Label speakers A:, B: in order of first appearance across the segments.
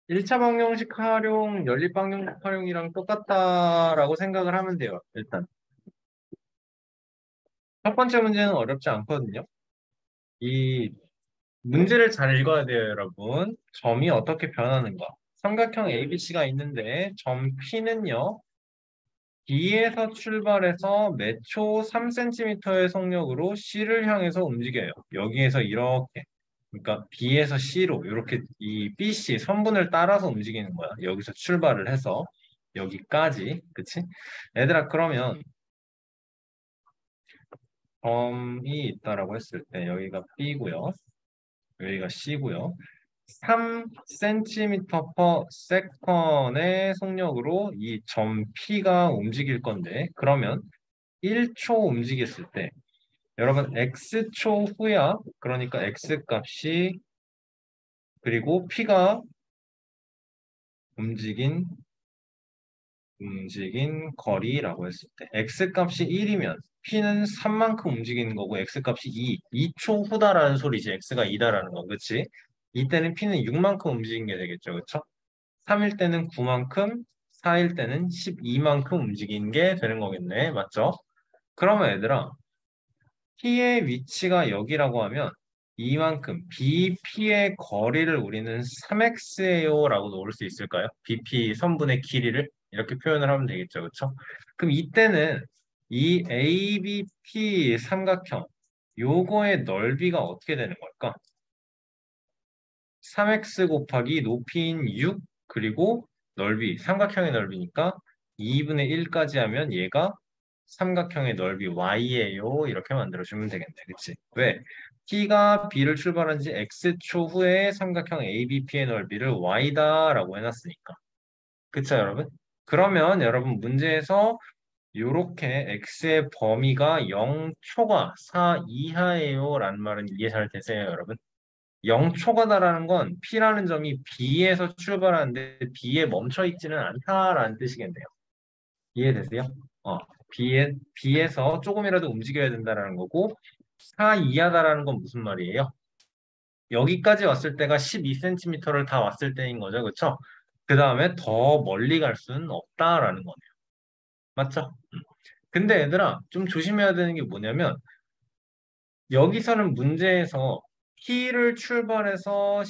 A: 1차 방정식 활용, 연립 방정식 활용이랑 똑같다라고 생각을 하면 돼요. 일단. 첫 번째 문제는 어렵지 않거든요. 이 문제를 잘 읽어야 돼요, 여러분. 점이 어떻게 변하는가. 삼각형 ABC가 있는데 점 P는요. B에서 출발해서 매초 3cm의 속력으로 C를 향해서 움직여요. 여기에서 이렇게. 그러니까 B에서 C로 이렇게 이 BC 선분을 따라서 움직이는 거야. 여기서 출발을 해서 여기까지. 그치? 얘들아, 그러면 점이 있다라고 했을 때 여기가 B고요. 여기가 C고요. 3cm per second의 속력으로 이 점 P가 움직일 건데, 그러면 1초 움직였을 때, 여러분 X초 후야, 그러니까 X 값이, 그리고 P가 움직인, 거리라고 했을 때, X 값이 1이면 P는 3만큼 움직이는 거고, X 값이 2초 후다라는 소리지, X가 2다라는 거, 그치? 이때는 P는 6만큼 움직인 게 되겠죠, 그쵸? 3일 때는 9만큼, 4일 때는 12만큼 움직인 게 되는 거겠네. 맞죠? 그러면 얘들아, P의 위치가 여기라고 하면 이만큼 BP의 거리를 우리는 3x예요 라고 놓을 수 있을까요? BP 선분의 길이를 이렇게 표현을 하면 되겠죠. 그렇죠? 그럼 이때는 이 ABP 삼각형 요거의 넓이가 어떻게 되는 걸까? 3x 곱하기 높이인 6 그리고 넓이 삼각형의 넓이니까 2분의 1까지 하면 얘가 삼각형의 넓이 y예요. 이렇게 만들어주면 되겠네. 그치? 왜? t가 b를 출발한 지 x초 후에 삼각형 ABP의 넓이를 y다라고 해놨으니까. 그쵸, 여러분? 그러면 여러분 문제에서 요렇게 x의 범위가 0초가 4 이하예요 라는 말은 이해 잘 되세요, 여러분? 0초가다라는 건 P라는 점이 B에서 출발하는데 B에 멈춰 있지는 않다라는 뜻이겠네요. 이해되세요? 어, B에서 조금이라도 움직여야 된다라는 거고 4 이하다라는 건 무슨 말이에요? 여기까지 왔을 때가 12cm를 다 왔을 때인 거죠. 그렇죠? 그 다음에 더 멀리 갈 수는 없다라는 거네요. 맞죠? 근데 얘들아 좀 조심해야 되는 게 뭐냐면 여기서는 문제에서 P를 출발해서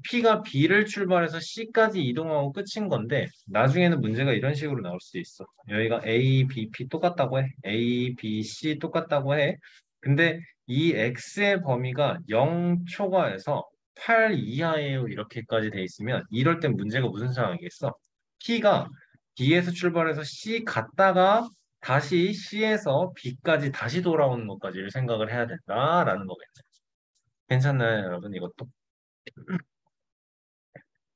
A: P가 B를 출발해서 C까지 이동하고 끝인 건데 나중에는 문제가 이런 식으로 나올 수도 있어. 여기가 A, B, P 똑같다고 해. A, B, C 똑같다고 해. 근데 이 X의 범위가 0초과에서 8 이하예요. 이렇게까지 돼 있으면 이럴 땐 문제가 무슨 상황이겠어? P가 B에서 출발해서 C 갔다가 다시 C에서 B까지 다시 돌아오는 것까지를 생각을 해야 된다라는 거겠죠. 괜찮나요, 여러분? 이것도.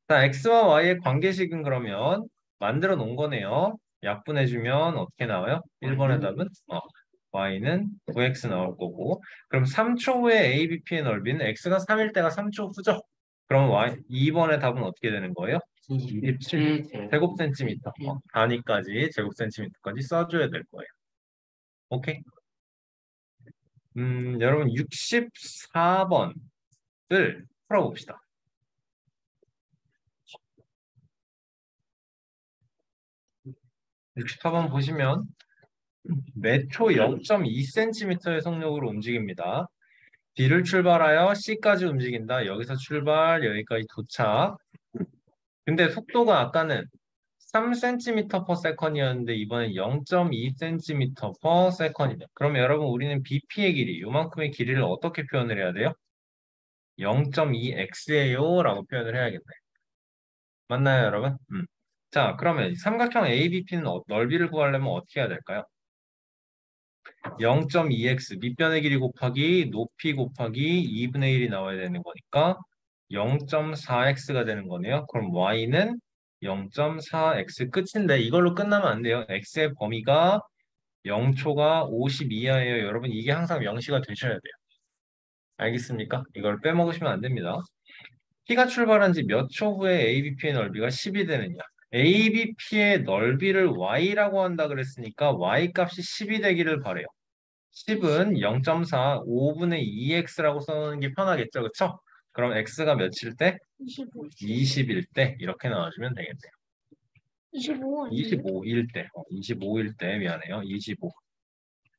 A: 자, X와 Y의 관계식은 그러면 만들어 놓은 거네요. 약분해주면 어떻게 나와요? 1번의 답은 Y는 9X 나올 거고. 그럼 3초 후에 ABP의 넓이는 X가 3일 때가 3초 후죠? 그럼 2번의 답은 어떻게 되는 거예요? 27 제곱센티미터. 단위까지 제곱센티미터까지 써줘야 될 거예요. 오케이? 여러분 64번을 풀어봅시다. 64번 보시면 매초 0.2cm의 속력으로 움직입니다. B를 출발하여 C까지 움직인다. 여기서 출발, 여기까지 도착. 근데 속도가 아까는 3cm per second이었는데 이번엔 0.2cm per second이다. 그러면 여러분 우리는 BP의 길이, 요만큼의 길이를 어떻게 표현을 해야 돼요? 0.2x예요 라고 표현을 해야겠네. 맞나요, 여러분? 자, 그러면 삼각형 ABP는 넓이를 구하려면 어떻게 해야 될까요? 0.2x 밑변의 길이 곱하기 높이 곱하기 2분의 1이 나와야 되는 거니까 0.4x가 되는 거네요. 그럼 y는 0.4x 끝인데 이걸로 끝나면 안 돼요. x의 범위가 0초가 50 이하예요. 여러분 이게 항상 명시가 되셔야 돼요. 알겠습니까? 이걸 빼먹으시면 안 됩니다. P가 출발한 지 몇 초 후에 ABP의 넓이가 10이 되느냐? ABP의 넓이를 y라고 한다 그랬으니까 y 값이 10이 되기를 바래요. 10은 0.4, 5분의 2x라고 써놓는 게 편하겠죠, 그쵸? 그럼 x가 며칠 때?
B: 25.
A: 20일 때 이렇게 나와주면 되겠네요.
B: 25.
A: 25일 때, 25일 때 미안해요. 25.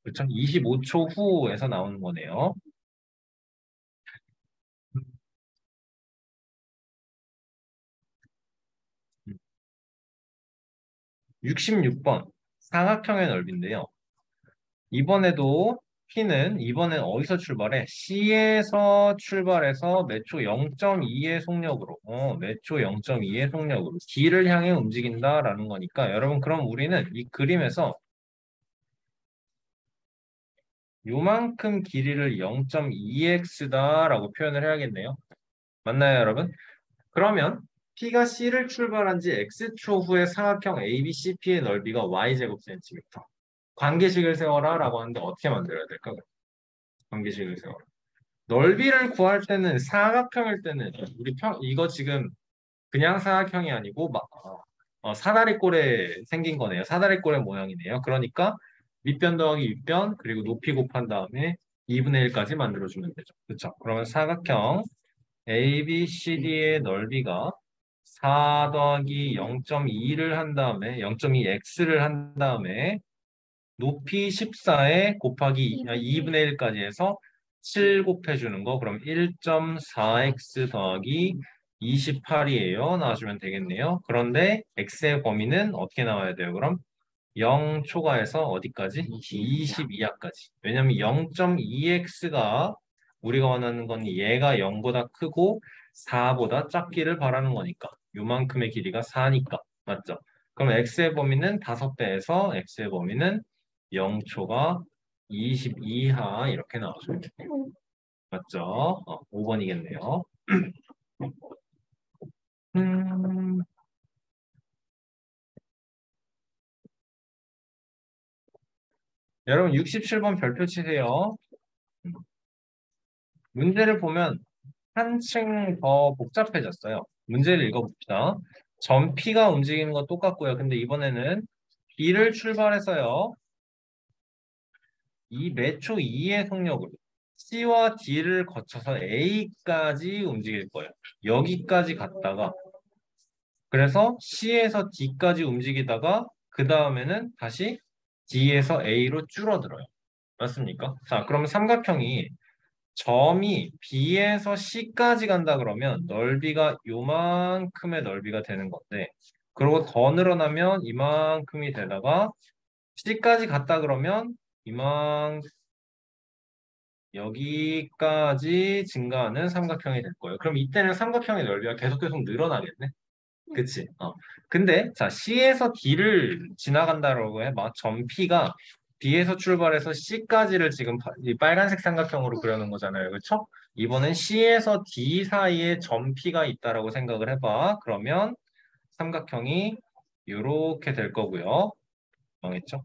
A: 그렇죠? 25초 후에서 나오는 거네요. 66번 사각형의 넓이인데요. 이번에도 P는 이번엔 어디서 출발해? C에서 출발해서 매초 0.2의 속력으로 매초 0.2의 속력으로 D를 향해 움직인다라는 거니까 여러분 그럼 우리는 이 그림에서 요만큼 길이를 0.2x다라고 표현을 해야겠네요. 맞나요, 여러분? 그러면 P가 C를 출발한 지 X초 후에 사각형 ABCP의 넓이가 Y제곱 센티미터. 관계식을 세워라 라고 하는데 어떻게 만들어야 될까요? 관계식을 세워라. 넓이를 구할 때는 사각형일 때는 이거 지금 그냥 사각형이 아니고 사다리꼴에 생긴 거네요. 사다리꼴의 모양이네요. 그러니까 밑변 더하기 윗변 그리고 높이 곱한 다음에 2분의 1까지 만들어주면 되죠. 그렇죠? 그러면 사각형 ABCD의 넓이가 4 더하기 0.2를 한 다음에 0.2x를 한 다음에 높이 14에 곱하기 2분의 1까지 해서 7 곱해주는 거. 그럼 1.4x 더하기 28이에요. 나와주면 되겠네요. 그런데 x의 범위는 어떻게 나와야 돼요? 그럼 0 초과해서 어디까지? 22하까지. 왜냐면 0.2x가 우리가 원하는 건 얘가 0보다 크고 4보다 작기를 바라는 거니까. 요만큼의 길이가 4니까. 맞죠? 그럼 x의 범위는 5배에서 x의 범위는 0초가 22하 이렇게 나와줘요. 맞죠? 5번이겠네요. 음, 여러분 67번 별표 치세요. 문제를 보면 한층 더 복잡해졌어요. 문제를 읽어봅시다. 점 P가 움직이는 건 똑같고요. 근데 이번에는 B를 출발해서요. 이 매초 2의 속력으로 C와 D를 거쳐서 A까지 움직일 거예요. 여기까지 갔다가 그래서 C에서 D까지 움직이다가 그 다음에는 다시 D에서 A로 줄어들어요. 맞습니까? 자, 그러면 삼각형이 점이 B에서 C까지 간다 그러면 넓이가 요만큼의 넓이가 되는 건데 그리고 더 늘어나면 이만큼이 되다가 C까지 갔다 그러면 여기까지 증가하는 삼각형이 될 거예요. 그럼 이때는 삼각형의 넓이가 계속 늘어나겠네. 그치? 근데 자 C에서 D를 지나간다라고 해봐. 점 P가 B에서 출발해서 C까지를 지금 이 빨간색 삼각형으로 그려놓은 거잖아요. 그렇죠? 이번엔 C에서 D 사이에 점 P가 있다라고 생각을 해봐. 그러면 삼각형이 이렇게 될 거고요. 망했죠?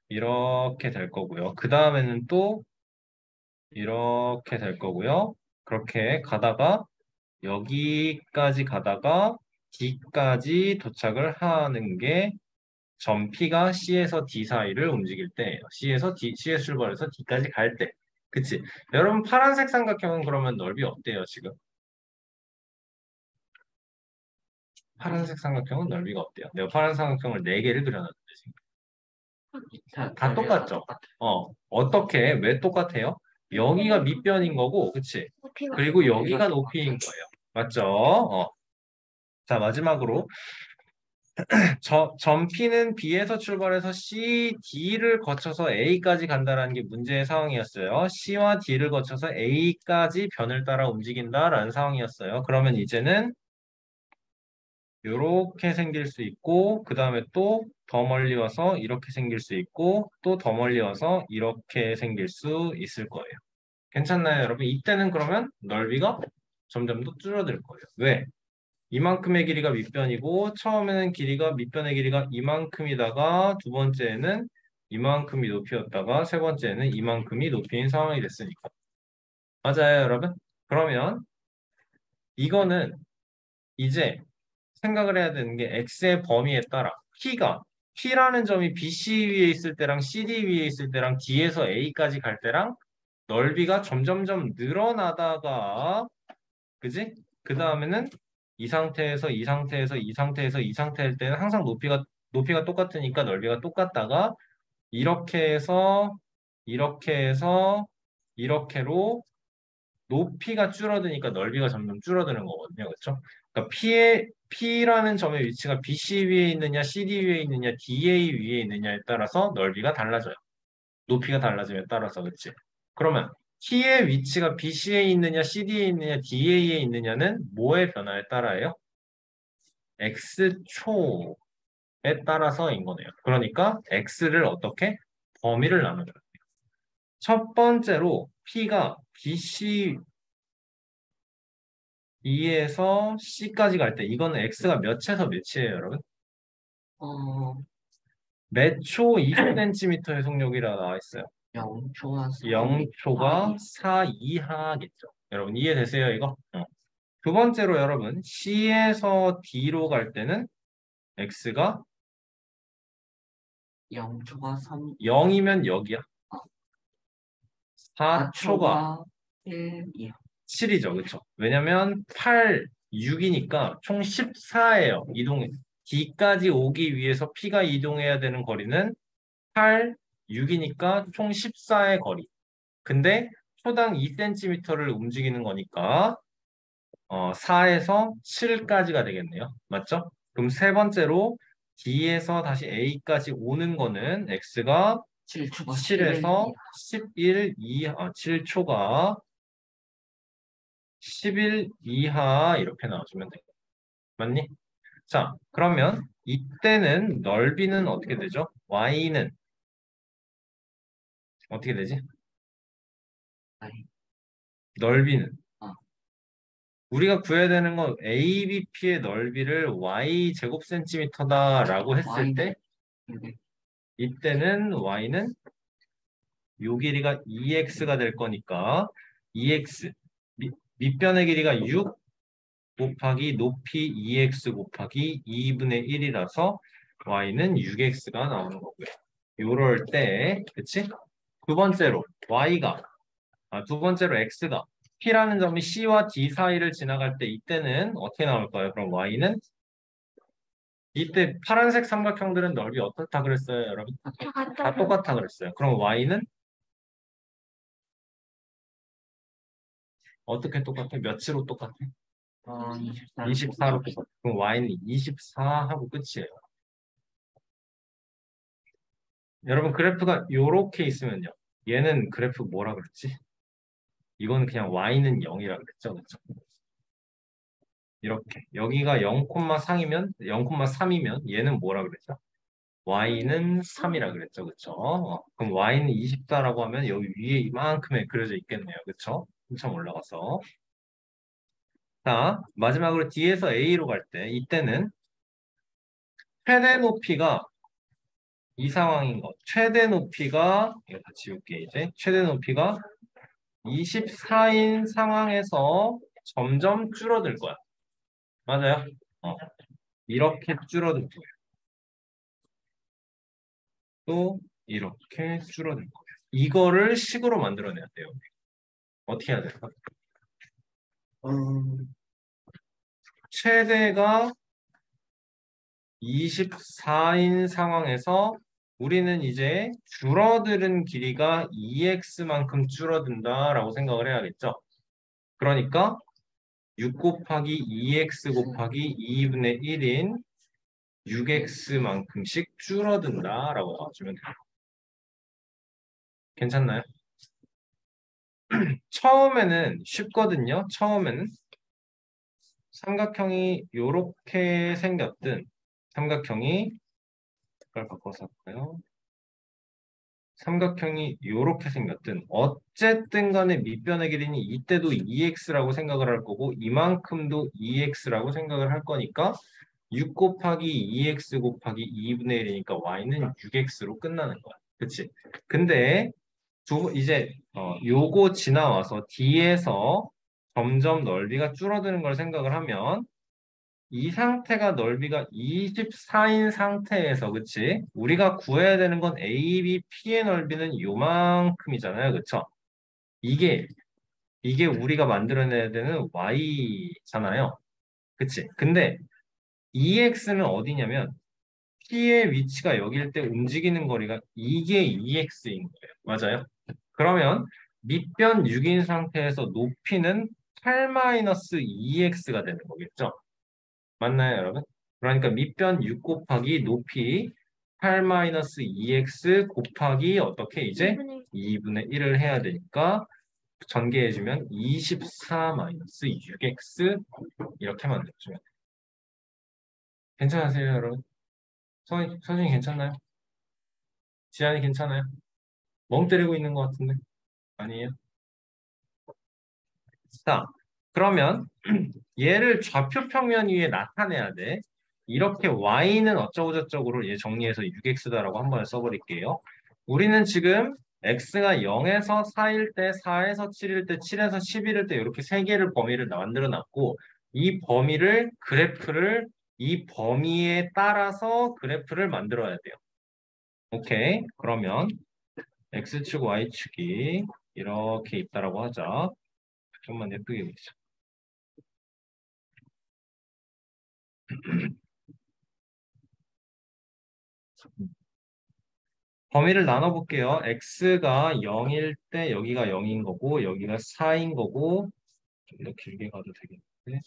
A: 이렇게 될 거고요. 그 다음에는 또 이렇게 될 거고요. 그렇게 가다가 여기까지 가다가 D까지 도착을 하는 게 점 P가 C에서 D 사이를 움직일 때예요. C에서 출발해서 D까지 갈 때. 그치? 여러분 파란색 삼각형은 그러면 넓이 어때요, 지금? 파란색 삼각형은 넓이가 어때요? 내가 파란 삼각형을 4개를 그려놨는데 지금. 다 똑같죠? 어떻게? 왜 똑같아요? 여기가 밑변인 거고, 그치? 그리고 여기가 높이인 거예요. 맞죠? 자, 마지막으로 점 P는 B에서 출발해서 C, D를 거쳐서 A까지 간다라는 게 문제의 상황이었어요. C와 D를 거쳐서 A까지 변을 따라 움직인다라는 상황이었어요. 그러면 이제는 이렇게 생길 수 있고 그 다음에 또 더 멀리 와서 이렇게 생길 수 있고 또 더 멀리 와서 이렇게 생길 수 있을 거예요. 괜찮나요, 여러분? 이때는 그러면 넓이가 점점 더 줄어들 거예요. 왜? 이만큼의 길이가 밑변이고 처음에는 밑변의 길이가 이만큼이다가 두 번째에는 이만큼이 높이였다가 세 번째에는 이만큼이 높이인 상황이 됐으니까. 맞아요, 여러분? 그러면 이거는 이제 생각을 해야 되는 게 x의 범위에 따라 P라는 점이 BC 위에 있을 때랑 CD 위에 있을 때랑 D에서 A까지 갈 때랑 넓이가 점점점 늘어나다가 그지? 그 다음에는 이 상태에서 이 상태에서 이 상태에서 이 상태일 때는 항상 높이가 똑같으니까 넓이가 똑같다가 이렇게 해서 이렇게 해서 이렇게로 높이가 줄어드니까 넓이가 점점 줄어드는 거거든요. 그렇죠? 그러니까 P라는 점의 위치가 BC 위에 있느냐, CD 위에 있느냐, DA 위에 있느냐에 따라서 넓이가 달라져요. 높이가 달라짐에 따라서 그렇지. 그러면 T의 위치가 BC에 있느냐, CD에 있느냐, DA에 있느냐는 뭐의 변화에 따라요? X초에 따라서인 거네요. 그러니까 X를 어떻게? 범위를 나누죠. 첫 번째로 P가 BC E에서 C까지 갈 때 이거는 X가 몇에서 몇이에요, 여러분?
C: 어,
A: 몇 초 20cm 해속력이라 나와 있어요.
C: 0초와
A: 0초가 4 이하겠죠. 여러분 이해되세요, 이거? 두 번째로 여러분 C에서 D로 갈 때는 X가
C: 0초가 3,
A: 0이면 여기야. 4초가
C: 4초가 1, 2.
A: 7이죠. 그렇죠? 왜냐면 8, 6이니까 총 14예요. D까지 오기 위해서 P가 이동해야 되는 거리는 8, 6이니까 총 14의 거리. 근데 초당 2cm를 움직이는 거니까 4에서 7까지가 되겠네요. 맞죠? 그럼 세 번째로 D에서 다시 A까지 오는 거는 X가
C: 7초가
A: 7에서 11 이하, 7초가 11 이하 이렇게 나와주면 돼요. 맞니? 자, 그러면 이때는 넓이는 어떻게 되죠? Y는 어떻게 되지? 넓이는 우리가 구해야 되는 건 ABP의 넓이를 Y 제곱 센티미터다라고 했을 때 이때는 Y는 요 길이가 2x가 될 거니까 2x 밑변의 길이가 6 곱하기 높이 2x 곱하기 2분의 1이라서 y는 6x가 나오는 거고요. 요럴 때 그치? 두 번째로 x가 P라는 점이 C와 D 사이를 지나갈 때 이때는 어떻게 나올까요? 그럼 y는 이때 파란색 삼각형들은 넓이 어떻다 그랬어요, 여러분? 다 똑같다 그랬어요. 그럼 y는 어떻게 똑같아? 몇으로 똑같아? 24로 똑같아. 그럼 y는 24하고 끝이에요. 여러분 그래프가 요렇게 있으면요. 얘는 그래프 뭐라 그랬지? 이건 그냥 y는 0이라 그랬죠. 그렇죠? 이렇게 여기가 0,3이면 0,3이면 얘는 뭐라 그랬죠? y는 3이라 그랬죠. 그렇죠? 그럼 y는 24라고 하면 여기 위에 이만큼에 그려져 있겠네요. 그렇죠? 한참 올라가서 자, 마지막으로 D에서 A로 갈 때 이때는 최대 높이가 이 상황인 것. 최대 높이가 이거 다 지울게 이제. 최대 높이가 24인 상황에서 점점 줄어들 거야. 맞아요? 이렇게 줄어들 거예요. 또 이렇게 줄어들 거예요. 이거를 식으로 만들어내야 돼요. 어떻게 해야 될까? 최대가 24인 상황에서 우리는 이제 줄어드는 길이가 2x만큼 줄어든다라고 생각을 해야겠죠. 그러니까 6 곱하기 2x 곱하기 2분의 1인 6x만큼씩 줄어든다라고 나와주면 돼요. 괜찮나요? 처음에는 쉽거든요. 처음에는 삼각형이 이렇게 생겼든 삼각형이 이걸 바꿔서 할까요? 삼각형이 이렇게 생겼든 어쨌든 간에 밑변의 길이는 이때도 2x라고 생각을 할 거고 이만큼도 2x라고 생각을 할 거니까 6 곱하기 2x 곱하기 2분의 1이니까 y는 6x로 끝나는 거야. 그치? 근데 이제 요거 지나와서 D에서 점점 넓이가 줄어드는 걸 생각을 하면 이 상태가 넓이가 24인 상태에서 그치? 우리가 구해야 되는 건 A, B, P의 넓이는 요만큼이잖아요. 그쵸? 이게 우리가 만들어내야 되는 y잖아요. 그치? 근데 EX는 어디냐면 P의 위치가 여기일 때 움직이는 거리가 이게 EX인 거예요. 맞아요? 그러면 밑변 6인 상태에서 높이는 8-2x가 되는 거겠죠? 맞나요, 여러분? 그러니까 밑변 6 곱하기 높이 8-2x 곱하기 어떻게 이제 2분의 1을 해야 되니까 전개해주면 24-6x 이렇게 만들어주면 돼요. 괜찮으세요, 여러분? 선생님 괜찮나요? 지안이 괜찮아요? 멍 때리고 있는 것 같은데? 아니에요? 자, 그러면 얘를 좌표 평면 위에 나타내야 돼. 이렇게 y는 어쩌고저쩌고로 얘 정리해서 6x다라고 한 번에 써버릴게요. 우리는 지금 x가 0에서 4일 때, 4에서 7일 때, 7에서 11일 때 이렇게 세 개를 범위를 만들어 놨고 이 범위를 그래프를 이 범위에 따라서 그래프를 만들어야 돼요. 오케이. 그러면 x축, y축이 이렇게 있다라고 하자. 좀만 예쁘게 그리자. 범위를 나눠볼게요. x가 0일 때 여기가 0인 거고 여기가 4인 거고 좀 더 길게 가도 되겠는데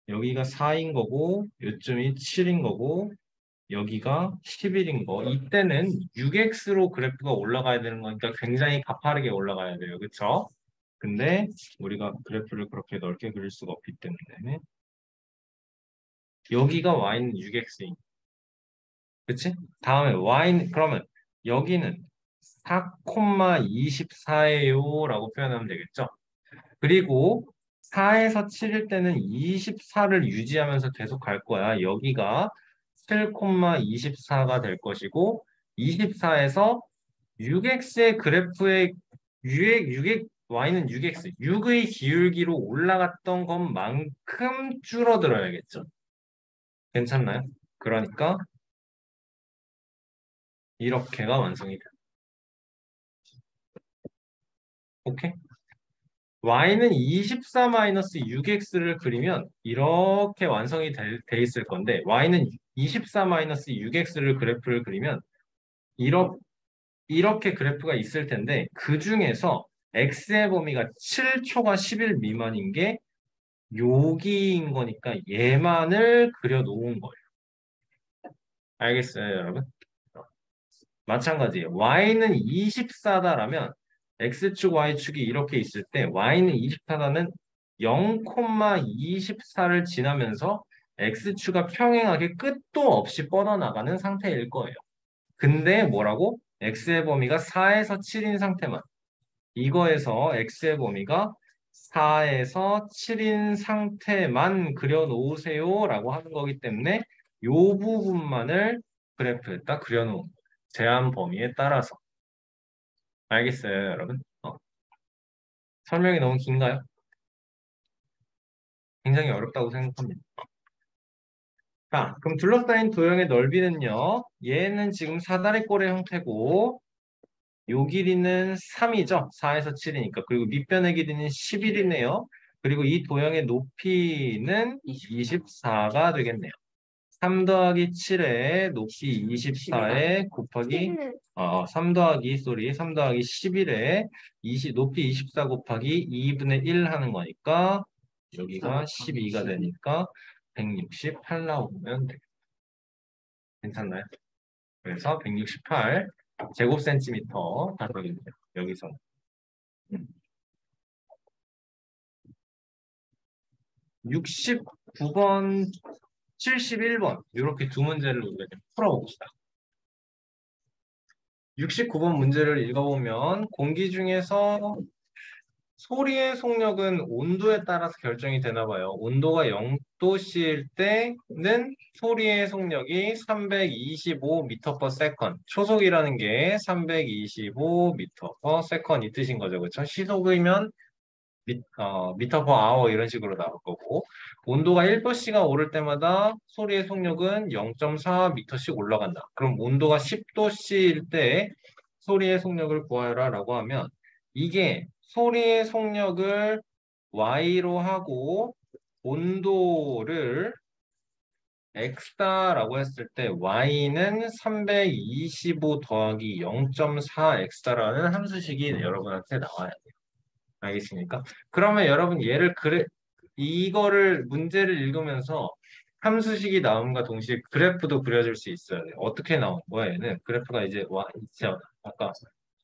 A: 여기가 4인 거고 요쯤이 7인 거고 여기가 11인 거. 이때는 6x로 그래프가 올라가야 되는 거니까 굉장히 가파르게 올라가야 돼요. 그쵸? 근데 우리가 그래프를 그렇게 넓게 그릴 수가 없기 때문에 여기가 y는 6x인 그치? 다음에 y는 그러면 여기는 4,24예요 라고 표현하면 되겠죠? 그리고 4에서 7일 때는 24를 유지하면서 계속 갈 거야. 여기가 7,24가 될 것이고 24에서 6x의 그래프의 y는 6x, 6의 기울기로 올라갔던 것만큼 줄어들어야겠죠? 괜찮나요? 그러니까 이렇게가 완성이 돼요. 오케이? y는 24-6x를 그리면 이렇게 완성이 돼 있을 건데 y는 24-6x를 그래프를 그리면 이렇게 그래프가 있을 텐데 그 중에서 x의 범위가 7초가 10일 미만인 게 여기인 거니까 얘만을 그려 놓은 거예요. 알겠어요, 여러분? 마찬가지예요. y는 24다라면 x축, y축이 이렇게 있을 때 y는 24다는 0,24를 지나면서 x축가 평행하게 끝도 없이 뻗어나가는 상태일 거예요. 근데 뭐라고? x의 범위가 4에서 7인 상태만. 이거에서 x의 범위가 4에서 7인 상태만 그려놓으세요 라고 하는 거기 때문에 이 부분만을 그래프에다 그려놓은 거예요. 제한 범위에 따라서. 알겠어요, 여러분? 설명이 너무 긴가요? 굉장히 어렵다고 생각합니다. 자, 그럼 둘러싸인 도형의 넓이는요. 얘는 지금 사다리꼴의 형태고 요 길이는 3이죠. 4에서 7이니까. 그리고 밑변의 길이는 11이네요. 그리고 이 도형의 높이는 24가 되겠네요. 3 더하기 7에 높이 24에 곱하기 3 더하기 11에 높이 24 곱하기 2분의 1 하는 거니까 여기가 12가 되니까 168 나오면 되겠다. 괜찮나요? 그래서 168 제곱센티미터 다 되겠네요. 여기서 69번, 71번 이렇게 두 문제를 우리가 좀 풀어봅시다. 69번 문제를 읽어보면 공기 중에서 소리의 속력은 온도에 따라서 결정이 되나 봐요. 온도가 0도씨일 때는 소리의 속력이 325m/s. 초속이라는 게 325m/s 이 뜻인 거죠. 그렇죠? 시속이면 미터 퍼 아워 이런 식으로 나올 거고 온도가 1도씨가 오를 때마다 소리의 속력은 0.4m씩 올라간다. 그럼 온도가 10도씨일 때 소리의 속력을 구하라 라고 하면 이게 소리의 속력을 y로 하고 온도를 x다라고 했을 때 y는 325 더하기 0.4x다라는 함수식이 여러분한테 나와야 돼요. 알겠습니까? 그러면 여러분 얘를 이거를 문제를 읽으면서 함수식이 나옴과 동시에 그래프도 그려줄 수 있어야 돼요. 어떻게 나온 거야 얘는? 그래프가 이제 아까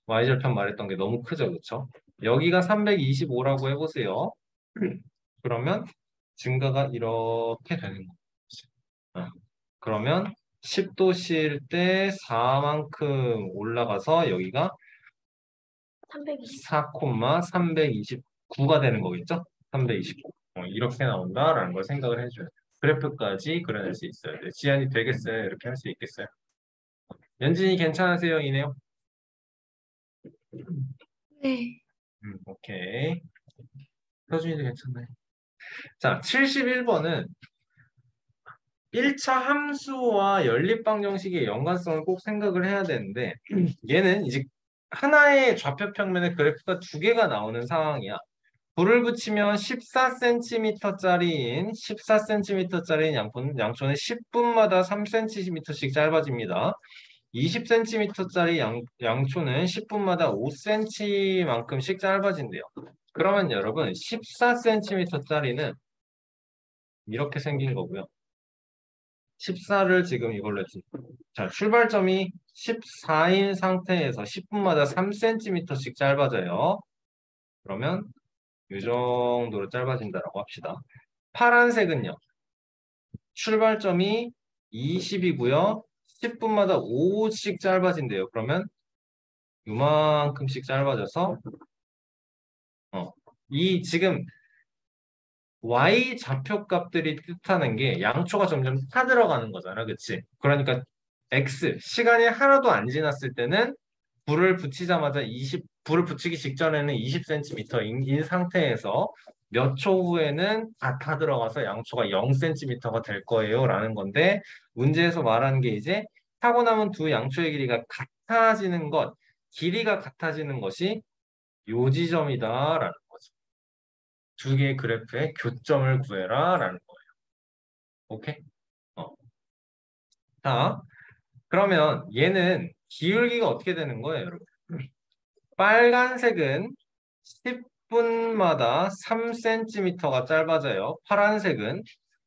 A: y절편 말했던 게 너무 크죠, 그렇죠? 여기가 325라고 해보세요. 그러면 증가가 이렇게 되는 거죠. 그러면 10도씨일 때 4만큼 올라가서 여기가
B: 320.
A: 4,329가 되는 거겠죠? 329. 이렇게 나온다라는 걸 생각을 해줘야 돼요. 그래프까지 그려낼 수 있어야 돼요. 지안이 되겠어요? 이렇게 할 수 있겠어요? 연진이 괜찮으세요? 이네요?
B: 네.
A: 오케이. 서준이도 괜찮나요? 자, 71번은 1차 함수와 연립방정식의 연관성을 꼭 생각을 해야 되는데 얘는 이제 하나의 좌표평면에 그래프가 두 개가 나오는 상황이야. 불을 붙이면 14cm짜리인 양초는 10분마다 3cm씩 짧아집니다. 20cm짜리 양초는 10분마다 5cm만큼씩 짧아진대요. 그러면 여러분 14cm짜리는 이렇게 생긴 거고요. 14를 지금 이걸로 했지. 자, 출발점이 14인 상태에서 10분마다 3cm씩 짧아져요. 그러면 이 정도로 짧아진다라고 합시다. 파란색은요. 출발점이 20이고요. 10분마다 5씩 짧아진대요. 그러면 이만큼씩 짧아져서 이 지금 y 좌표값들이 뜻하는 게 양초가 점점 타들어가는 거잖아. 그치? 그러니까 x 시간이 하나도 안 지났을 때는 불을 붙이기 직전에는 20cm인 상태에서 몇 초 후에는 다 타들어가서 양초가 0cm가 될 거예요 라는 건데 문제에서 말하는 게 이제 타고 남은 두 양초의 길이가 같아지는 것이 요 지점이다라는 거죠. 두 개의 그래프의 교점을 구해라 라는 거예요. 오케이? 자, 그러면 얘는 기울기가 어떻게 되는 거예요, 여러분? 빨간색은 10분마다 3cm가 짧아져요. 파란색은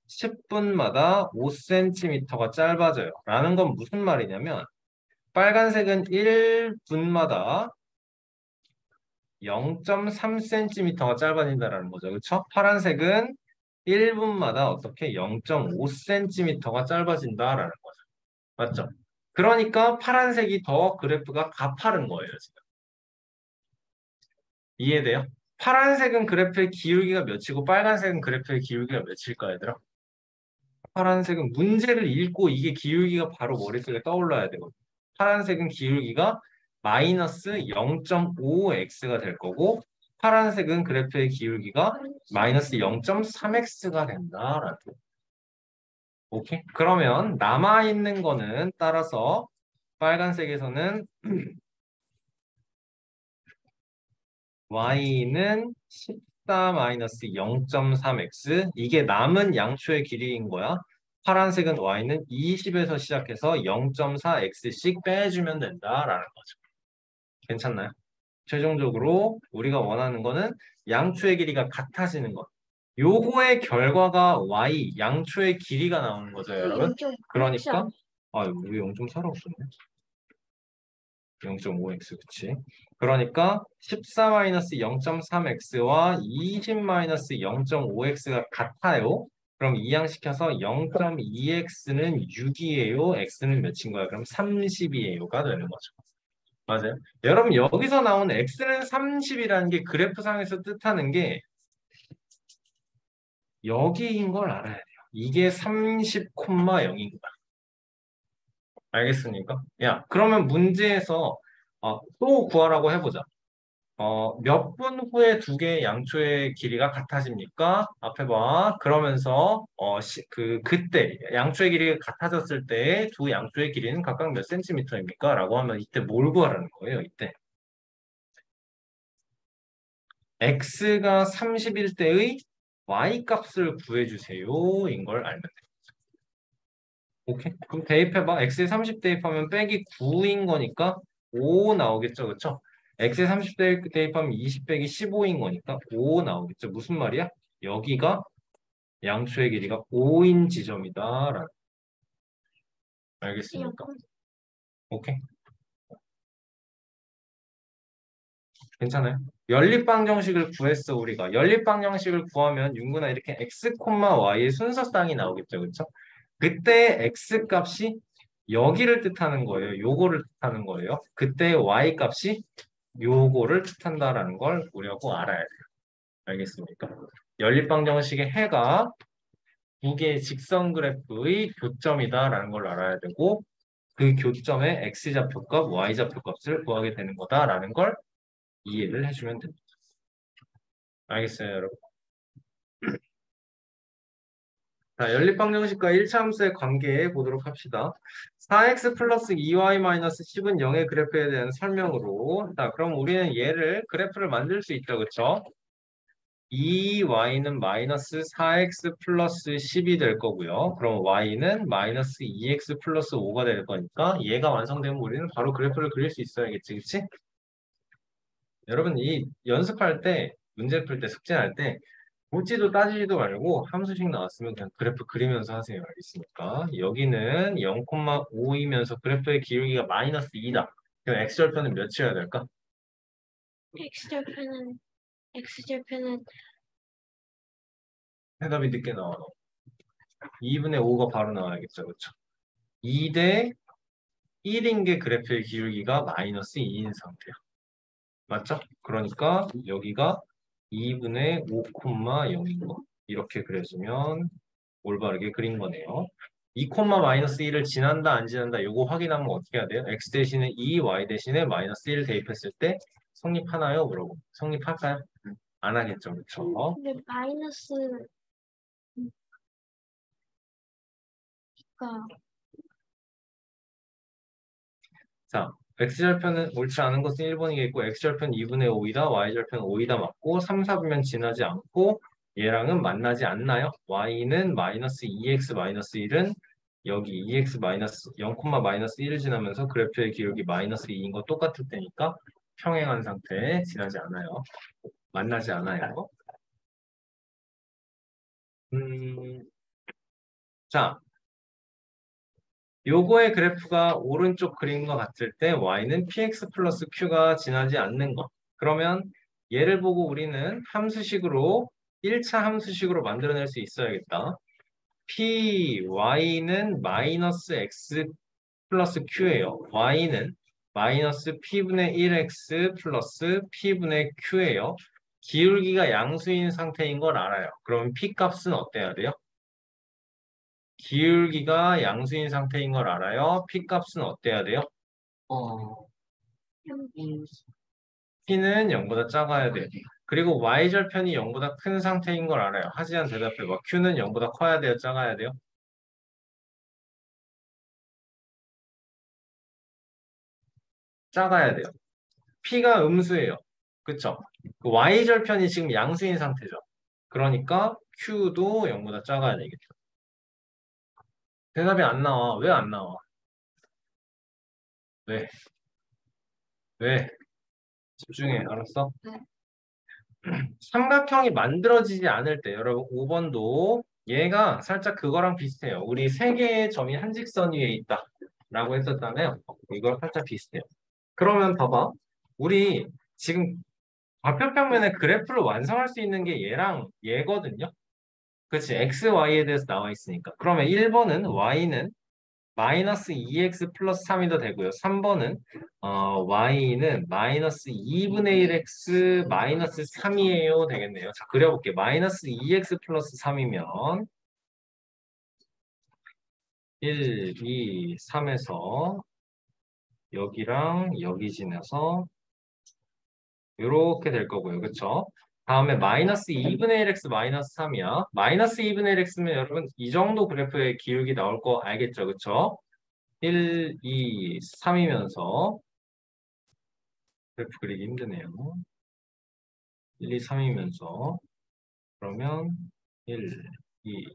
A: 10분마다 5cm가 짧아져요. 라는 건 무슨 말이냐면 빨간색은 1분마다 0.3cm가 짧아진다는 거죠. 그렇죠? 파란색은 1분마다 어떻게 0.5cm가 짧아진다라는 거죠. 맞죠? 그러니까 파란색이 더 그래프가 가파른 거예요, 지금. 이해돼요? 파란색은 그래프의 기울기가 몇이고 빨간색은 그래프의 기울기가 몇일까, 얘들아? 파란색은 문제를 읽고 이게 기울기가 바로 머릿속에 떠올라야 되거든요. 파란색은 기울기가 마이너스 0.5x가 될 거고 파란색은 그래프의 기울기가 마이너스 0.3x가 된다라는 거. 오케이? 그러면 남아있는 거는 따라서 빨간색에서는 y는 14-0.3x 이게 남은 양초의 길이인 거야. 파란색은 y는 20에서 시작해서 0.4x씩 빼주면 된다라는 거죠. 괜찮나요? 최종적으로 우리가 원하는 거는 양초의 길이가 같아지는 것. 요거의 결과가 y, 양초의 길이가 나오는 거죠, 여러분. 그러니까 왜 0.4라고 썼네? 0.5x, 그치? 그러니까 14-0.3x와 20-0.5x가 같아요. 그럼 이항시켜서 0.2x는 6이에요. x는 몇인 거야? 그럼 30이에요가 되는 거죠. 맞아요. 여러분 여기서 나온 x는 30이라는 게 그래프상에서 뜻하는 게 여기인 걸 알아야 돼요. 이게 30,0인 거야. 알겠습니까? 야, 그러면 문제에서 또 구하라고 해보자. 몇 분 후에 두 개의 양초의 길이가 같아집니까? 앞에 봐. 그러면서 그때 양초의 길이가 같아졌을 때 두 양초의 길이는 각각 몇 센티미터입니까? 라고 하면 이때 뭘 구하라는 거예요? 이때 x가 30일 때의 y 값을 구해주세요. 인 걸 알면 돼. 오케이. 그럼 대입해봐. x에 30 대입하면 빼기 9인 거니까 5 나오겠죠. 그쵸? x에 30 대입하면 20 빼기 15인 거니까 5 나오겠죠. 무슨 말이야? 여기가 양초의 길이가 5인 지점이다. 라는. 알겠습니까? 오케이. 괜찮아요? 연립방정식을 구했어, 우리가. 연립방정식을 구하면 윤구나 이렇게 x, y의 순서쌍이 나오겠죠. 그쵸? 그때 x 값이 여기를 뜻하는 거예요. 요거를 뜻하는 거예요. 그때 y 값이 요거를 뜻한다라는 걸 우리하고 알아야 돼요. 알겠습니까? 연립방정식의 해가 두 개의 직선 그래프의 교점이다라는 걸 알아야 되고 그 교점의 x좌표값, y좌표값을 구하게 되는 거다라는 걸 이해를 해주면 됩니다. 알겠어요, 여러분? 자, 연립방정식과 1차 함수의 관계 보도록 합시다. 4x 플러스 2y 마이너스 10은 0의 그래프에 대한 설명으로. 자, 그럼 우리는 얘를 그래프를 만들 수 있죠, 그쵸? 2y는 마이너스 4x 플러스 10이 될 거고요. 그럼 y는 마이너스 2x 플러스 5가 될 거니까 얘가 완성되면 우리는 바로 그래프를 그릴 수 있어야겠지, 그치? 여러분, 이 연습할 때, 문제 풀 때, 숙제할 때 묻지도 따지지도 말고 함수식 나왔으면 그냥 그래프 그리면서 하세요. 알겠습니까? 여기는 0,5이면서 그래프의 기울기가 마이너스 2다. 그럼 x절편은 몇이어야 될까?
B: x절편은
A: 해답이 늦게 나와. 2분의 5가 바로 나와야겠죠. 그렇죠? 2 대 1인 게 그래프의 기울기가 마이너스 2인 상태야. 맞죠? 그러니까 여기가 2분의 5,0인 거. 이렇게 그려주면 올바르게 그린 거네요. 2, 마이너스 1을 지난다 안 지난다 요거 확인하면 어떻게 해야 돼요? x 대신에 2, y 대신에 마이너스 1을 대입했을 때 성립하나요? 물어보. 성립할까요? 안 하겠죠. 그렇죠?
B: 근데 마이너스가
A: 자, x절편은 옳지 않은 것은 1번이겠고 x절편 2분의 5이다, y절편 5이다 맞고 3, 4분면 지나지 않고 얘랑은 만나지 않나요? y는 마이너스 2x 마이너스 1은 여기 2x 마이너스 0, 마이너스 1을 지나면서 그래프의 기울기 마이너스 2인 거 똑같을 때니까 평행한 상태에 지나지 않아요. 만나지 않아요. 자, 요거의 그래프가 오른쪽 그림과 같을 때 y는 px 플러스 q가 지나지 않는 것. 그러면 얘를 보고 우리는 함수식으로 1차 함수식으로 만들어낼 수 있어야겠다. py는 마이너스 x 플러스 q예요. y는 마이너스 p분의 1x 플러스 p분의 q예요. 기울기가 양수인 상태인 걸 알아요. 그럼 p 값은 어때야 돼요? 기울기가 양수인 상태인 걸 알아요. p 값은 어때야 돼요?
C: 어, 음,
A: p는 0보다 작아야 돼요. 그리고 y절편이 0보다 큰 상태인 걸 알아요. 하지만 대답해봐. q는 0보다 커야 돼요? 작아야 돼요? 작아야 돼요. p가 음수예요. 그쵸? 그 y절편이 지금 양수인 상태죠. 그러니까 q도 0보다 작아야 되겠죠. 대답이 안 나와. 왜 안 나와? 왜? 왜? 집중해. 알았어?
B: 네.
A: 삼각형이 만들어지지 않을 때 여러분 5번도 얘가 살짝 그거랑 비슷해요. 우리 세 개의 점이 한 직선 위에 있다 라고 했었잖아요. 이거랑 살짝 비슷해요. 그러면 봐봐. 우리 지금 좌표평면의 그래프를 완성할 수 있는 게 얘랑 얘거든요. 그치? x, y에 대해서 나와 있으니까. 그러면 1번은 y는 마이너스 2x 플러스 3이 더 되고요. 3번은 y는 마이너스 2분의 1x 마이너스 3이에요. 되겠네요. 자, 그려볼게요. 마이너스 2x 플러스 3이면 1, 2, 3에서 여기랑 여기 지나서 이렇게 될 거고요. 그쵸? 다음에 마이너스 2분의 1x 마이너스 3이야. 마이너스 2분의 1x면 여러분 이 정도 그래프의 기울기 나올 거 알겠죠? 그쵸? 1, 2, 3이면서 그래프 그리기 힘드네요. 1, 2, 3이면서 그러면 1, 2,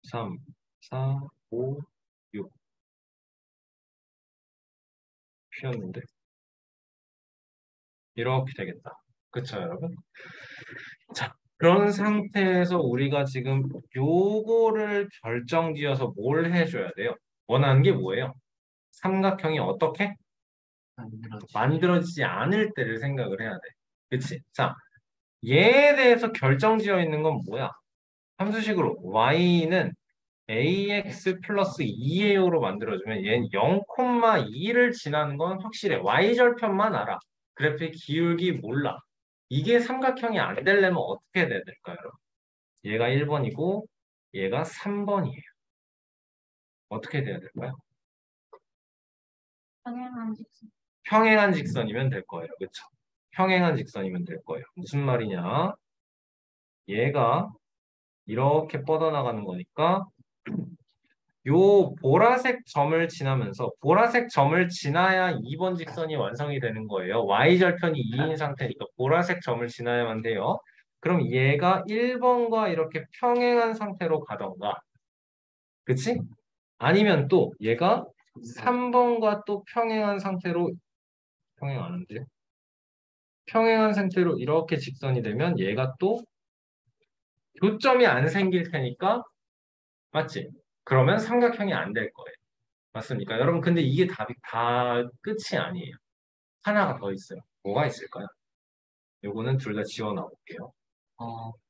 A: 3, 4, 5, 6 피었는데 이렇게 되겠다. 그쵸, 여러분? 자, 그런 상태에서 우리가 지금 요거를 결정지어서 뭘 해줘야 돼요? 원하는 게 뭐예요? 삼각형이 어떻게
C: 만들어지.
A: 만들어지지 않을 때를 생각을 해야 돼. 그치? 자, 얘에 대해서 결정지어 있는 건 뭐야? 함수식으로 y는 ax 플러스 2a요로 만들어주면 얘는 0,2를 지나는 건 확실해. y절편만 알아. 그래프의 기울기 몰라. 이게 삼각형이 안 되려면 어떻게 돼야 될까요, 여러분? 얘가 1번이고 얘가 3번이에요. 어떻게 돼야 될까요?
B: 방향한 직선.
A: 평행한 직선이면 될 거예요. 그렇죠? 평행한 직선이면 될 거예요. 무슨 말이냐? 얘가 이렇게 뻗어나가는 거니까 요 보라색 점을 지나면서 보라색 점을 지나야 2번 직선이 완성이 되는 거예요. y절편이 2인 상태니까 보라색 점을 지나야만 돼요. 그럼 얘가 1번과 이렇게 평행한 상태로 가던가 그치? 아니면 또 얘가 3번과 또 평행한 상태로 평행 안 한대요? 평행한 상태로 이렇게 직선이 되면 얘가 또 교점이 안 생길 테니까 맞지? 그러면 삼각형이 안 될 거예요. 맞습니까? 여러분 근데 이게 답이 다 끝이 아니에요. 하나가 더 있어요. 뭐가 있을까요? 요거는 둘 다 지워 넣어볼게요.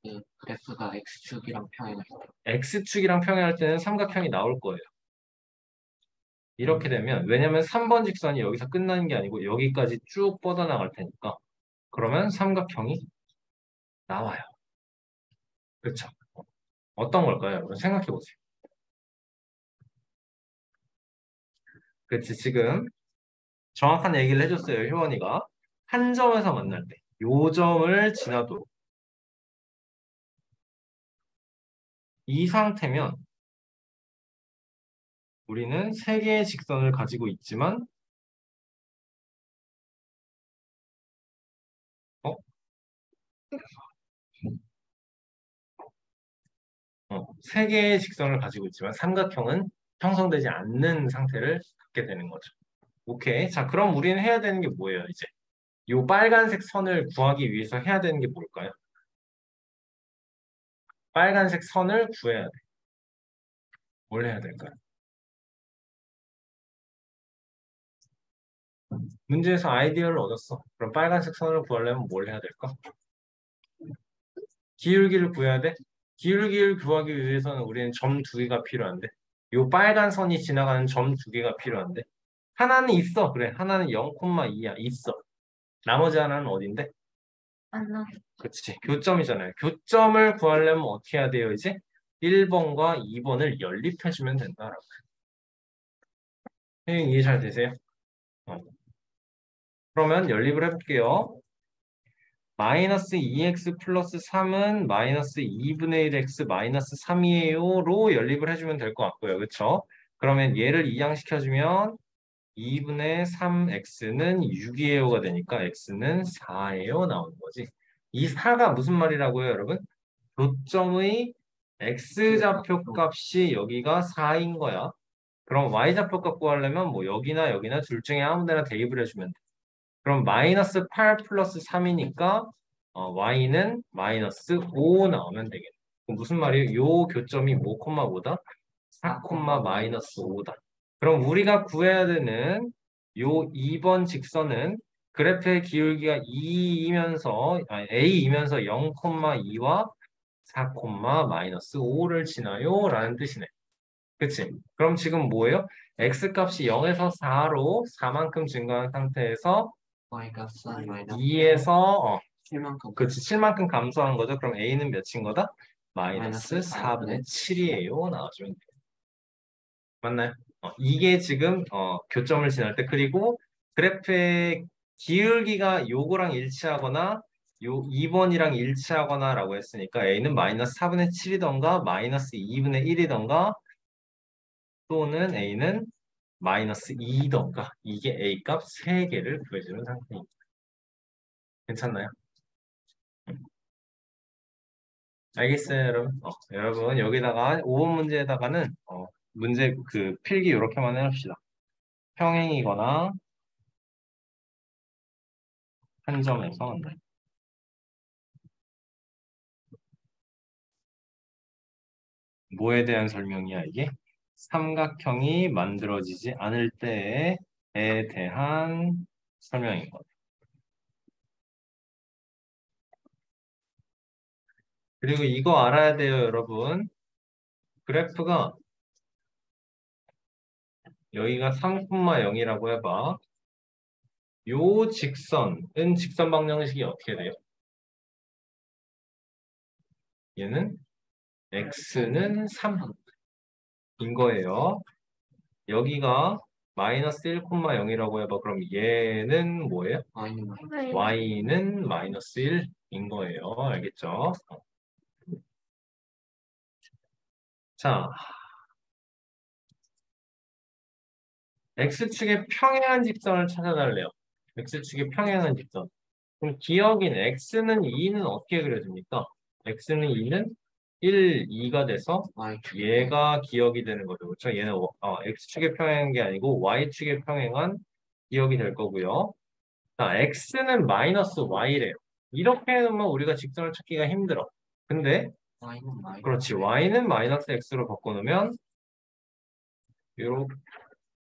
C: 그 그래프가 x축이랑 평행할 때.
A: X축이랑 평행할 때는 삼각형이 나올 거예요. 이렇게 되면 왜냐면 3번 직선이 여기서 끝나는 게 아니고 여기까지 쭉 뻗어나갈 테니까 그러면 삼각형이 나와요. 그렇죠? 어떤 걸까요? 여러분 생각해 보세요. 그렇지 지금 정확한 얘기를 해줬어요. 효원이가 한 점에서 만날 때 요 점을 지나도 이 상태면 우리는 세 개의 직선을 가지고 있지만 어? 세 개의 직선을 가지고 있지만 삼각형은 형성되지 않는 상태를 갖게 되는 거죠. 오케이. 자, 그럼 우리는 해야 되는 게 뭐예요, 이제? 요 빨간색 선을 구하기 위해서 해야 되는 게 뭘까요? 빨간색 선을 구해야 돼. 뭘 해야 될까요? 문제에서 아이디어를 얻었어. 그럼 빨간색 선을 구하려면 뭘 해야 될까? 기울기를 구해야 돼? 기울기를 구하기 위해서는 우리는 점 두 개가 필요한데 요 빨간 선이 지나가는 점 두 개가 필요한데 하나는 있어. 그래. 하나는 0,2야. 있어. 나머지 하나는 어딘데?
B: 안나.
A: 그치. 교점이잖아요. 교점을 구하려면 어떻게 해야 돼요, 이제? 1번과 2번을 연립해주면 된다라고. 선생님 이해 잘 되세요? 어. 그러면 연립을 해볼게요. 마이너스 2x 플러스 3은 마이너스 2분의 1x 마이너스 3이에요로 연립을 해주면 될 것 같고요. 그쵸? 그러면 얘를 이항시켜주면 2분의 3x는 6이에요가 되니까 x는 4예요 나오는 거지. 이 4가 무슨 말이라고요, 여러분? 교점의 x좌표 값이 여기가 4인 거야. 그럼 y좌표 값 구하려면 뭐 여기나 여기나 둘 중에 아무 데나 대입을 해주면 돼. 그럼 마이너스 8 플러스 3이니까 y는 마이너스 5 나오면 되겠네. 그럼 무슨 말이에요? 요 교점이 뭐 콤마 뭐다? 4 콤마 마이너스 5다. 그럼 우리가 구해야 되는 요 2번 직선은 그래프의 기울기가 2이면서 a이면서 0,2와 4 콤마 마이너스 5를 지나요 라는 뜻이네. 그치? 그럼 지금 뭐예요? x 값이 0에서 4로 4만큼 증가한 상태에서
C: y가 4 마이너스
A: 2에서
C: 7만큼.
A: 그치 7만큼 감소한 거죠. 그럼 a는 몇인 거다? 마이너스
C: 마이너스
A: 4분의 7이에요. 나와주면 돼요. 맞나요? 이게 지금 교점을 지날 때 그리고 그래프의 기울기가 요거랑 일치하거나 요 2번이랑 일치하거나 라고 했으니까 a는 마이너스 4분의 7이던가 마이너스 2분의 1이던가 또는 a는 마이너스 2던가 이게 a 값 3개를 구해주는 상태입니다. 괜찮나요? 알겠어요, 여러분. 여러분, 여기다가 5번 문제에다가는 문제 그 필기 이렇게만 해봅시다. 평행이거나 한 점에서 뭐에 대한 설명이야, 이게? 삼각형이 만들어지지 않을 때에 대한 설명인 거예요. 그리고 이거 알아야 돼요, 여러분. 그래프가 여기가 3,0이라고 해봐. 요 직선은 직선 방정식이 어떻게 돼요? 얘는 x는 3인 거예요. 여기가 마이너스 1,0이라고 해봐. 그럼 얘는 뭐예요? y는 마이너스 1인 거예요. 알겠죠? 자, x축의 평행한 직선을 찾아달래요. x축의 평행한 직선. 그럼 기억인 x는 2는 어떻게 그려집니까? x는 2는 1, 2가 돼서 얘가 기억이 되는 거죠. 그렇죠? 얘는 x축의 평행한 게 아니고 y축의 평행한 기억이 될 거고요. 자, x는 마이너스 y래요. 이렇게 해놓으면 우리가 직선을 찾기가 힘들어. 근데 그렇지. y는 마이너스 x로 바꿔놓으면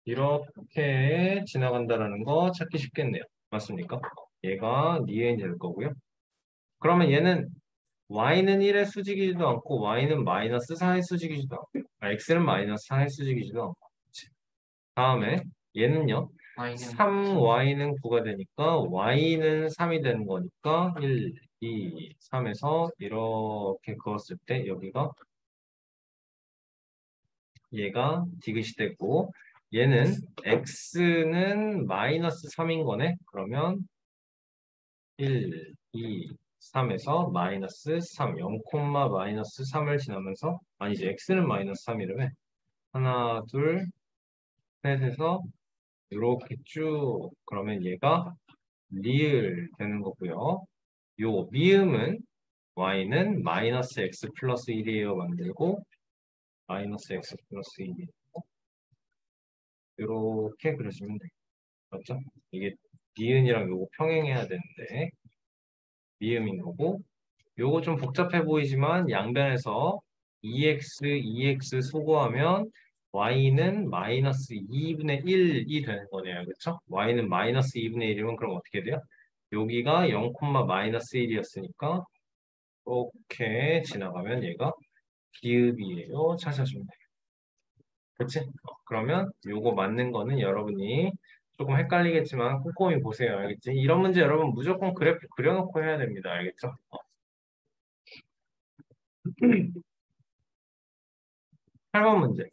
A: 이렇게 지나간다라는 거 찾기 쉽겠네요. 맞습니까? 얘가 니은이 될 거고요. 그러면 얘는 y는 1의 수직이지도 않고 y는 마이너스 4의 수직이지도 않고 x는 마이너스 4의 수직이지도 않고 그치? 다음에 얘는요 3y는 9가 되니까 y는 3이 되는 거니까 1, 2, 3에서 이렇게 그었을 때 여기가 얘가 디귿이 되고 얘는 x는 마이너스 3인 거네. 그러면 1, 2, 3에서 마이너스 3, 0, 마이너스 3을 지나면서 아니지 x는 마이너스 3이라며 하나, 둘, 셋에서 이렇게 쭉 그러면 얘가 리을 되는 거고요. 요 미음은 y는 마이너스 x 플러스 1이에요 만들고 마이너스 x 플러스 1 이렇게 그려주면 돼요. 맞죠? 이게 니은이랑 요거 평행해야 되는데 미음인 거고 요거 좀 복잡해 보이지만 양변에서 2x, 2x 소거하면 y는 마이너스 2분의 1이 되는 거네요. 그렇죠? y는 마이너스 2분의 1이면 그럼 어떻게 돼요? 여기가 0, 마이너스 1이었으니까 이렇게 지나가면 얘가 기읍이에요. 찾아주면 돼요. 그치? 그러면 요거 맞는 거는 여러분이 조금 헷갈리겠지만 꼼꼼히 보세요. 알겠지? 이런 문제 여러분 무조건 그래프 그려놓고 해야 됩니다. 알겠죠? 8번 문제.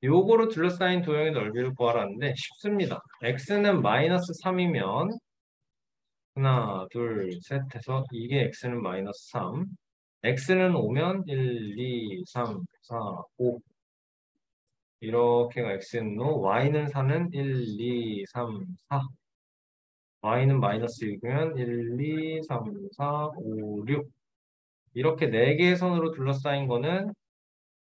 A: 요거로 둘러싸인 도형의 넓이를 구하라는데 쉽습니다. x는 마이너스 3이면 하나, 둘, 셋 해서 이게 x는 마이너스 3 x는 5면 1, 2, 3, 4, 5 이렇게가 x는 5 y는 4는 1, 2, 3, 4 y는 마이너스 6이면 1, 2, 3, 4, 5, 6 이렇게 4개의 선으로 둘러싸인 거는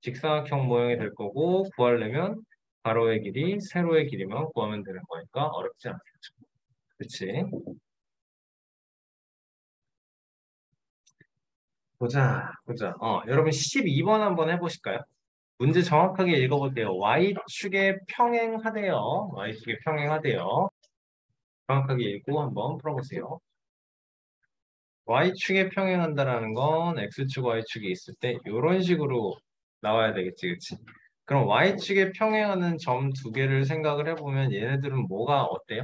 A: 직사각형 모양이 될 거고 구하려면 가로의 길이, 세로의 길이만 구하면 되는 거니까 어렵지 않겠죠. 그치? 보자, 보자. 여러분 12번 한번 해보실까요? 문제 정확하게 읽어볼게요. Y축에 평행하대요. Y축에 평행하대요. 정확하게 읽고 한번 풀어보세요. Y축에 평행한다라는 건 X축, Y축이 있을 때 이런 식으로 나와야 되겠지, 그치? 그럼 Y축에 평행하는 점 두 개를 생각을 해보면 얘네들은 뭐가 어때요?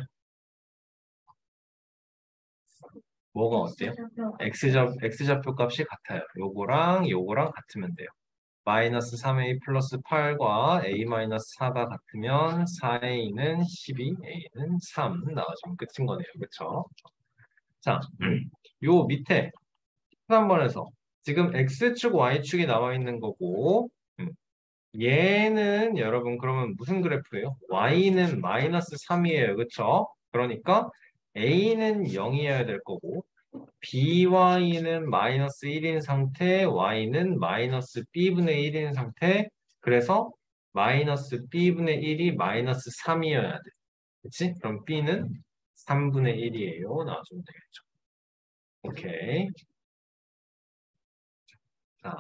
A: 뭐가 어때요? X좌표 값이 같아요. 요거랑 요거랑 같으면 돼요. 마이너스 3a 플러스 8과 a 마이너스 4가 같으면 4a는 12, a는 3 나와주면 끝인 거네요. 그쵸? 자, 요 밑에 13번에서 지금 X축, Y축이 나와 있는 거고 얘는 여러분 그러면 무슨 그래프예요? Y는 마이너스 3이에요. 그쵸? 그러니까 A는 0이어야 될 거고 BY는 마이너스 1인 상태, Y는 마이너스 B분의 1인 상태. 그래서 마이너스 B분의 1이 마이너스 3이어야 돼. 그치? 그럼 B는 3분의 1이에요. 나와주면 되겠죠. 오케이. 자,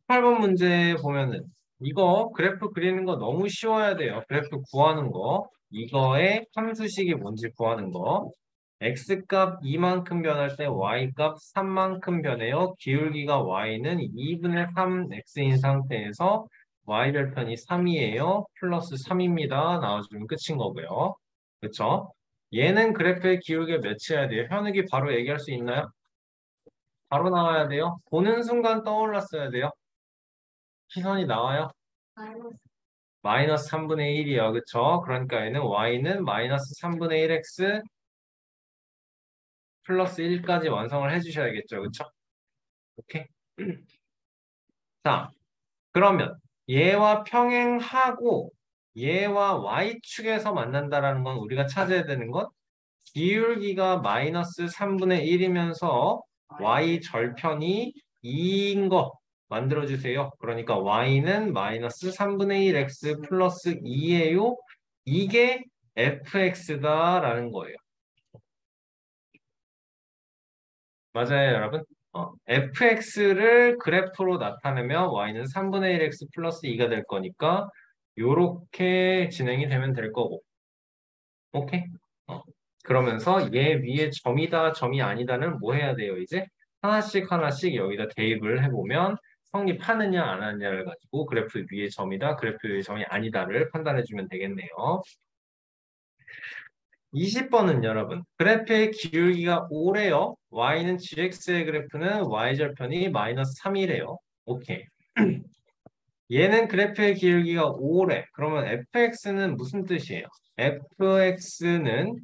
A: 18번 문제 보면은 이거 그래프 그리는 거 너무 쉬워야 돼요. 그래프 구하는 거. 이거의 함수식이 뭔지 구하는 거. x값 2만큼 변할 때 y값 3만큼 변해요. 기울기가 y는 2분의 3x인 상태에서 y절편이 3이에요. 플러스 3입니다. 나와주면 끝인 거고요. 그쵸? 얘는 그래프의 기울기가 몇이어야 돼요? 현욱이 바로 얘기할 수 있나요? 바로 나와야 돼요. 보는 순간 떠올랐어야 돼요. 시선이 나와요.
B: 마이너스
A: 마이너스 3분의 1이요. 그쵸? 그러니까 얘는 y는 마이너스 3분의 1x 플러스 1까지 완성을 해주셔야겠죠. 그쵸? 오케이. 자, 그러면 얘와 평행하고 얘와 y축에서 만난다라는 건 우리가 찾아야 되는 건 기울기가 마이너스 3분의 1이면서 y 절편이 2인 거 만들어주세요. 그러니까 y는 마이너스 3분의 1x 플러스 2예요. 이게 fx다라는 거예요. 맞아요, 여러분? fx를 그래프로 나타내면 y는 3분의 1x 플러스 2가 될 거니까 요렇게 진행이 되면 될 거고. 오케이? 그러면서 얘 위에 점이다, 점이 아니다는 뭐 해야 돼요, 이제? 하나씩 하나씩 여기다 대입을 해보면 성립하느냐, 안 하느냐를 가지고 그래프 위에 점이다, 그래프 위에 점이 아니다를 판단해주면 되겠네요. 20번은 여러분, 그래프의 기울기가 5래요. y는 gx의 그래프는 y절편이 마이너스 3이래요. 오케이. 얘는 그래프의 기울기가 5래. 그러면 fx는 무슨 뜻이에요? fx는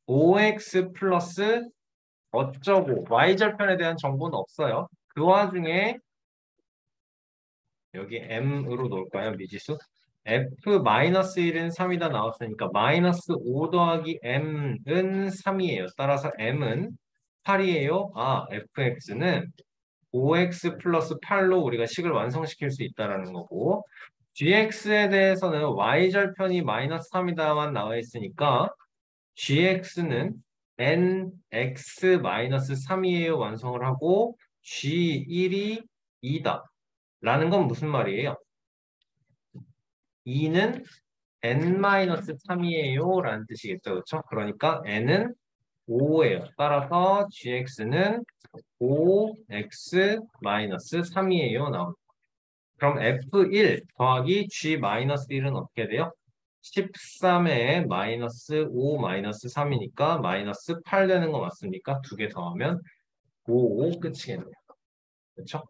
A: 5x 플러스 어쩌고 y절편에 대한 정보는 없어요. 그 와중에 여기 m으로 놓을까요? 미지수? f-1은 3이다 나왔으니까 마이너스 5 더하기 m은 3이에요. 따라서 m은 8이에요. 아, fx는 5x 플러스 8로 우리가 식을 완성시킬 수 있다는 거고 gx에 대해서는 y절편이 마이너스 3이다만 나와 있으니까 gx는 nx-3이에요. 완성을 하고 g1이 2다. 라는 건 무슨 말이에요? 2는 n-3이에요. 라는 뜻이겠죠. 그렇죠? 그러니까 n은 5예요. 따라서 gx는 5x-3이에요. 나옵니다. 그럼 f1 더하기 g-1은 어떻게 돼요? 13에 마이너스 5 마이너스 3이니까 마이너스 8 되는 거 맞습니까? 두 개 더하면 5 끝이겠네요. 그렇죠?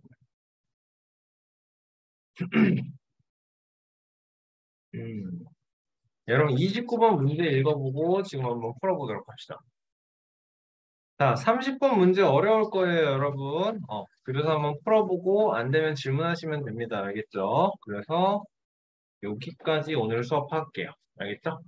A: 여러분 29번 문제 읽어보고 지금 한번 풀어보도록 합시다. 자, 30번 문제 어려울 거예요, 여러분. 그래서 한번 풀어보고 안 되면 질문하시면 됩니다. 알겠죠? 그래서 여기까지 오늘 수업할게요. 알겠죠?